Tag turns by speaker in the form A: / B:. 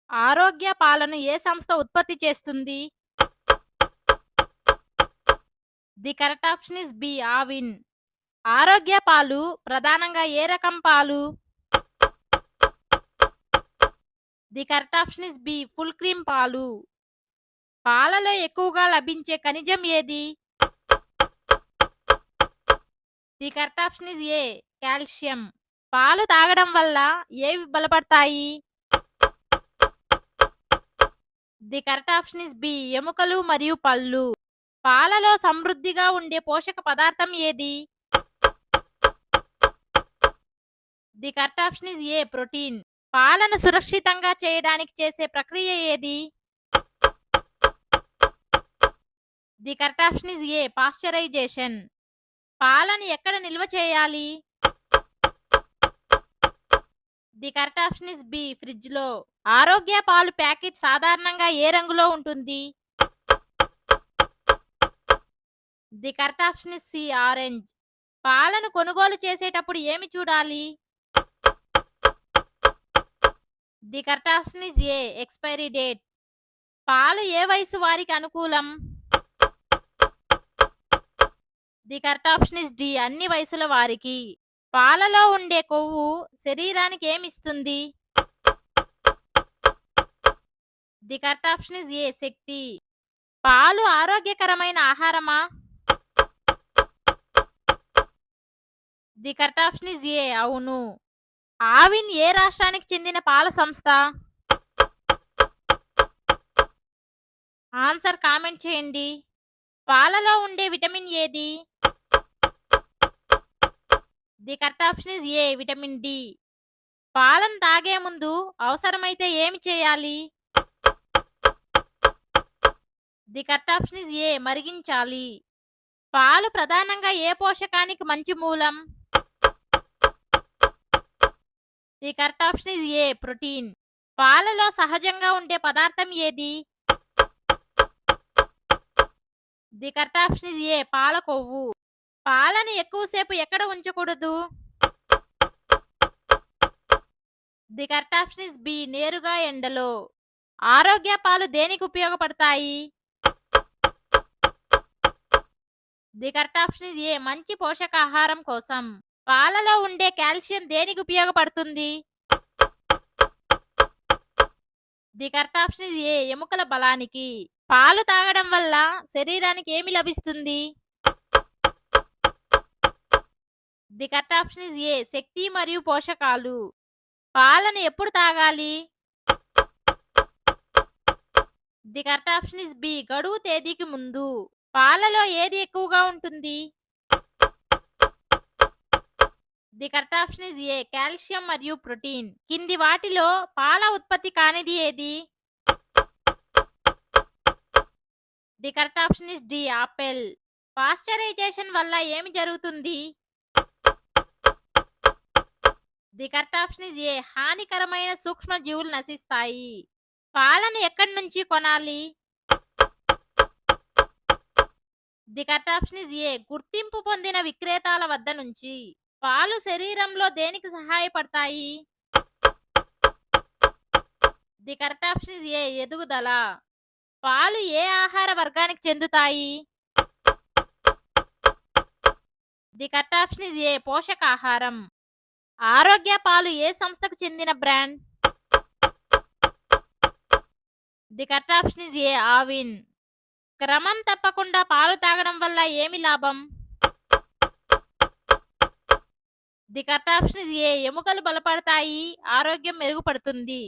A: ఆరోగ్య పాలను ఏ సంస్థ ఉత్పత్తి చేస్తుంది? The correct option is B Aavin. Arokya పాలు ప్రధానంగా ఏ రకం పాలు? The correct option is B full cream పాలు. పాలలో ఎక్కువగా లభించే ఖనిజం ఏది? The correct option is A calcium. పాలు తాగడం వల్ల ఏవి బలపడతాయి? The correct option is B ఎముకలు మరియు పళ్ళు. పాలలో సమృద్ధిగా ఉండే పోషక పదార్థం ఏది? The correct option is A protein. పాలను సురక్షితంగా చేయడానికి చేసే ప్రక్రియ ఏది? The correct option is A pasteurization. పాలను ఎక్కడ నిల్వ చేయాలి? The correct option is B fridge లో. ఆరోగ్య పాలు ప్యాకెట్ సాధారణంగా ఏ రంగులో ఉంటుంది? The correct option is C orange. పాలను కొనుగోలు చేసేటప్పుడు ఏమి చూడాలి? The correct option is A expiry date. పాలు ఏ వయసు వారికి అనుకూలం? The correct option is D అన్ని వయసుల వారికి. పాలలో ఉండే కొవ్వు శరీరానికి ఏమిస్తుంది? The correct option is A శక్తి. పాలు ఆరోగ్యకరమైన ఆహారమా? ది కరెక్ట్ ఆప్షన్ ఇస్ ఏ అవును. ఆవిన్ ఏ రాష్ట్రానికి చెందిన పాల సంస్థ? ఆన్సర్ కామెంట్ చేయండి. పాలలో ఉండే విటమిన్ ఏది? The correct option is A vitamin D. పాలను తాగే ముందు అవసరమైతే ఏమి చేయాలి? The correct option is A మరిగించాలి. పాలు ప్రధానంగా ఏ పోషకానికి మంచి మూలం? The correct option is A protein. పాలలో సహజంగా ఉండే పదార్థం ఏది? The correct option is A పాల కొవ్వు. పాలను ఎక్కువసేపు ఎక్కడ ఉంచకూడదు? The correct option is B నేరుగా ఎండలో. ఆరోగ్య పాలు దేనికి ఉపయోగపడతాయి? The correct option is A మంచి పోషకాహారం కోసం. పాలలో ఉండే కాల్షియం దేనికి ఉపయోగపడుతుంది? The correct option is A ఎముకల బలానికి. పాలు తాగడం వల్ల శరీరానికి ఏమి లభిస్తుంది? The correct option is A శక్తి మరియు పోషకాలు. పాలను ఎప్పుడు తాగాలి? The correct option is B గడువు తేదీకి ముందు. పాలలో ఏది ఎక్కువగా ఉంటుంది? The correct option is A calcium మరియు ప్రోటీన్. కింది వాటిలో పాల ఉత్పత్తి కానిది ఏది? The correct option is D apple. Pasteurization వల్ల ఏమి జరుగుతుంది? ది కరెక్ట్ ఆప్షన్ ఇస్ ఏ హానికరమైన సూక్ష్మజీవులు నశిస్తాయి. పాలను ఎక్కడి నుంచి కొనాలి? ది కరెక్ట్ ఆప్షన్ ఇస్ ఏ గుర్తింపు పొందిన విక్రేతాల వద్ద నుంచి. పాలు శరీరంలో దేనికి సహాయపడతాయి? ది కరెక్ట్ ఆప్షన్ ఇస్ ఏ ఎదుగుదల. పాలు ఏ ఆహార వర్గానికి చెందుతాయి? ది కరెక్ట్ ఆప్షన్ ఇస్ ఏ పోషకాహారం. ఆరోగ్య పాలు ఏ సంస్థకు చెందిన brand? The correct option is ఏ ఆవిన్. క్రమం తప్పకుండా పాలు తాగడం వల్ల ఏమి లాభం? ది కరెక్ట్ ఆప్షన్ ఇస్ ఏ ఎముకలు బలపడతాయి, ఆరోగ్యం మెరుగుపడుతుంది.